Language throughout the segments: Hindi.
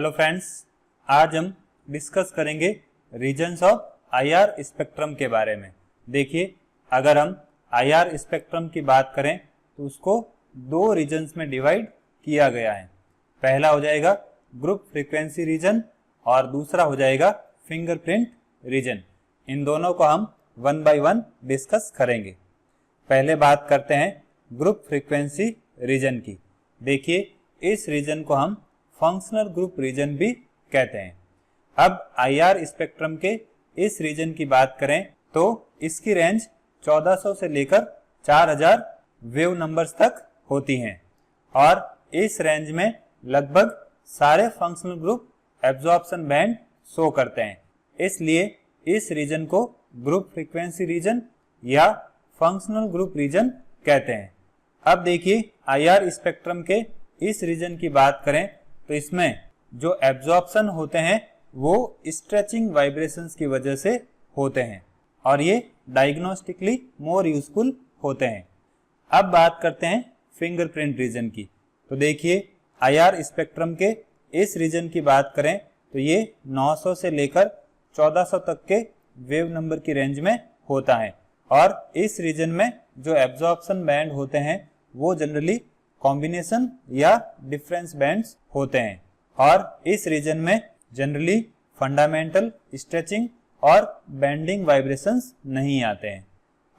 हेलो फ्रेंड्स, आज हम डिस्कस करेंगे रीजन्स ऑफ आईआर स्पेक्ट्रम के बारे में। देखिए, अगर हम आईआर स्पेक्ट्रम की बात करें तो उसको दो रीजन्स में डिवाइड किया गया है। पहला हो जाएगा ग्रुप फ्रीक्वेंसी रीजन और दूसरा हो जाएगा फिंगरप्रिंट रीजन। इन दोनों को हम वन बाय वन डिस्कस करेंगे। पहले बात करते हैं ग्रुप फ्रीक्वेंसी रीजन की। देखिए, इस रीजन को हम फंक्शनल ग्रुप रीजन भी कहते हैं। अब आईआर स्पेक्ट्रम के इस रीजन की बात करें तो इसकी रेंज 1400 से लेकर 4000 वेव नंबर्स तक होती हैं और इस रेंज में लगभग सारे functional group absorption band show करते हैं। इसलिए इस रीजन को ग्रुप फ्रीक्वेंसी रीजन या फंक्शनल ग्रुप रीजन कहते हैं। अब देखिए, आईआर स्पेक्ट्रम के इस रीजन की बात करें तो इसमें जो एब्जॉर्प्शन होते हैं वो स्ट्रेचिंग वाइब्रेशंस की वजह से होते हैं और ये डायग्नोस्टिकली मोर यूजफुल होते हैं। अब बात करते हैं फिंगरप्रिंट रीजन की। तो देखिए, आईआर स्पेक्ट्रम के इस रीजन की बात करें तो ये 900 से लेकर 1400 तक के वेव नंबर की रेंज में होता है और इस रीजन में जो एब्जॉर्प्शन बैंड होते हैं वो जनरली कॉम्बिनेशन या डिफरेंस बैंड्स होते हैं और इस रीजन में जनरली फंडामेंटल स्ट्रेचिंग और बेंडिंग वाइब्रेशंस नहीं आते हैं।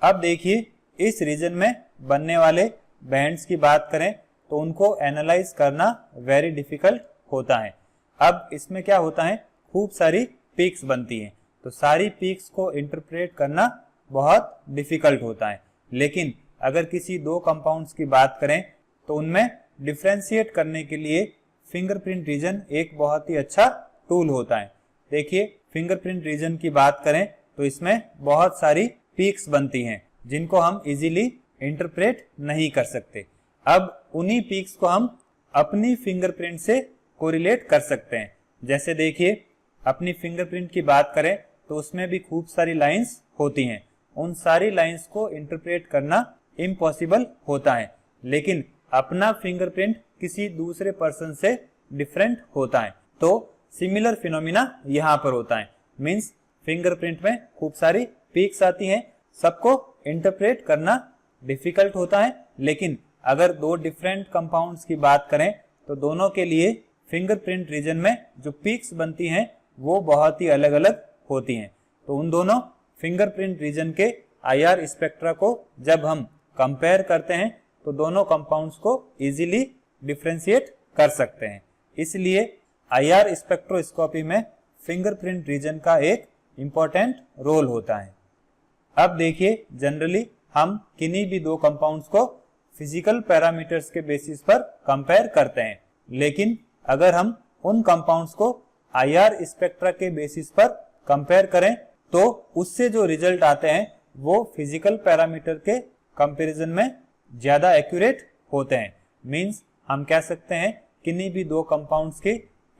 अब देखिए, इस रीजन में बनने वाले बैंड्स की बात करें तो उनको एनालाइज करना वेरी डिफिकल्ट होता है। अब इसमें क्या होता है, खूब सारी पीक्स बनती हैं, तो सारी पीक्स को इंटरप्रेट करना बहुत डिफिकल्ट होता है। लेकिन अगर किसी दो कंपाउंड्स की बात करें तो उनमें डिफ्रेंशिएट करने के लिए फिंगरप्रिंट रीजन एक बहुत ही अच्छा टूल होता है। देखिए, फिंगरप्रिंट रीजन की बात करें तो इसमें बहुत सारी पीक्स बनती हैं जिनको हम इजीली इंटरप्रेट नहीं कर सकते। अब उन्हीं पीक्स को हम अपनी फिंगरप्रिंट से कोरिलेट कर सकते हैं। जैसे देखिए, अपनी फिंगरप्रिंट की बात करें तो उसमें भी खूब सारी लाइंस होती हैं। उन सारी लाइंस को इंटरप्रेट करना इम्पॉसिबल होता है, लेकिन अपना फिंगरप्रिंट किसी दूसरे पर्सन से डिफरेंट होता है तो सिमिलर फिनोमिना यहाँ पर होता है। मींस फिंगरप्रिंट में खूब सारी पीक्स आती हैं, सबको इंटरप्रेट करना डिफिकल्ट होता है। लेकिन अगर दो डिफरेंट कंपाउंड्स की बात करें तो दोनों के लिए फिंगरप्रिंट रीजन में जो पीक्स बनती हैं वो बहुत ही अलग अलग होती हैं। तो उन दोनों फिंगरप्रिंट रीजन के आईआर स्पेक्ट्रा को जब हम कंपेयर करते हैं तो दोनों कंपाउंड्स को इजीली डिफरेंशिएट कर सकते हैं। इसलिए आईआर स्पेक्ट्रोस्कोपी में फिंगरप्रिंट रीजन का एक इम्पोर्टेंट रोल होता है। अब देखिए, जनरली हम किन्हीं भी दो कंपाउंड्स को फिजिकल पैरामीटर्स के बेसिस पर कंपेयर करते हैं, लेकिन अगर हम उन कंपाउंड्स को आईआर स्पेक्ट्रा के बेसिस पर कंपेयर करें तो उससे जो रिजल्ट आते हैं वो फिजिकल पैरामीटर के कंपैरिजन में ज्यादा एक्यूरेट होते हैं। मींस हम कह सकते हैं किन्हीं भी दो कंपाउंड्स के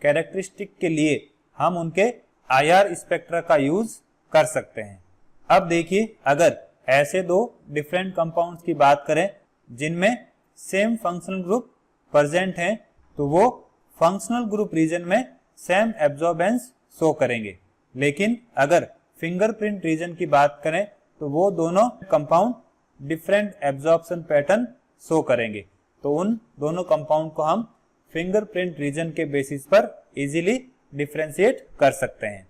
कैरेक्टरिस्टिक के लिए हम उनके आईआर स्पेक्ट्रा का यूज कर सकते हैं। अब देखिए, अगर ऐसे दो डिफरेंट कंपाउंड्स की बात करें जिनमें सेम फंक्शनल ग्रुप प्रेजेंट हैं तो वो फंक्शनल ग्रुप रीजन में सेम एब्जॉर्बेंस शो करेंगे। लेकिन अगर फिंगरप्रिंट रीजन की बात करें तो वो दोनों compound different absorption pattern show करेंगे। तो उन दोनों कंपाउंड को हम फिंगरप्रिंट रीजन के बेसिस पर इजीली डिफरेंशिएट कर सकते हैं।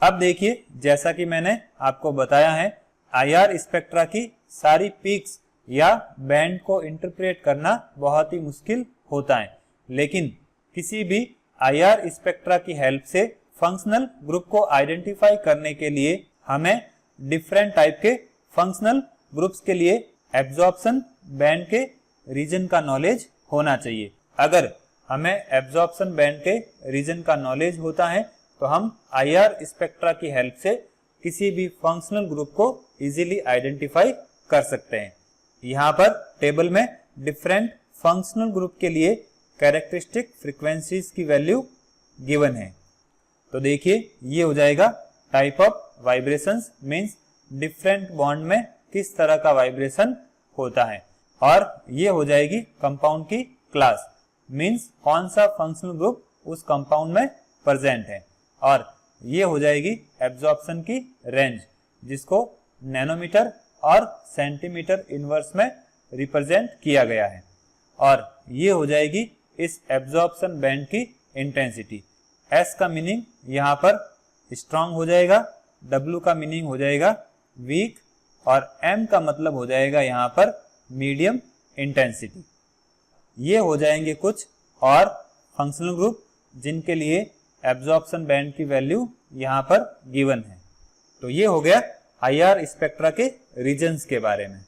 अब देखिए, जैसा कि मैंने आपको बताया है, आईआर स्पेक्ट्रा की सारी पीक्स या बैंड को इंटरप्रेट करना बहुत ही मुश्किल होता है, लेकिन किसी भी आईआर स्पेक्ट्रा की हेल्प से फंक्शनल ग्रुप को आइडेंटिफाई करने के लिए हमें डिफरेंट टाइप के फंक्शनल ग्रुप्स के लिए एब्जॉर्प्शन बैंड के रीजन का नॉलेज होना चाहिए। अगर हमें एब्जॉर्प्शन बैंड के रीजन का नॉलेज होता है तो हम आईआर स्पेक्ट्रा की हेल्प से किसी भी फंक्शनल ग्रुप को इजीली आइडेंटिफाई कर सकते हैं। यहाँ पर टेबल में डिफरेंट फंक्शनल ग्रुप के लिए कैरेक्टरिस्टिक फ्रीक्वेंसीज की वैल्यू गिवन है। तो देखिए, ये हो जाएगा type of vibrations, means different bond में किस तरह का वाइब्रेशन होता है, और ये हो जाएगी कंपाउंड की क्लास, मींस कौन सा फंक्शनल ग्रुप उस कंपाउंड में प्रेजेंट है। और ये हो जाएगी एब्जॉर्प्शन की रेंज, जिसको नैनोमीटर और सेंटीमीटर इनवर्स में रिप्रेजेंट किया गया है। और ये हो जाएगी इस एब्जॉर्प्शन बैंड की इंटेंसिटी। एस का मीनिंग यहाँ पर स्ट्रांग हो जाएगा, डब्ल्यू का मीनिंग हो जाएगा वीक, और एम का मतलब हो जाएगा यहाँ पर मीडियम इंटेंसिटी। ये हो जाएंगे कुछ और फंक्शनल ग्रुप जिनके लिए एब्जॉर्प्शन बैंड की वैल्यू यहाँ पर गिवन है। तो ये हो गया आईआर स्पेक्ट्रा के रीजन्स के बारे में।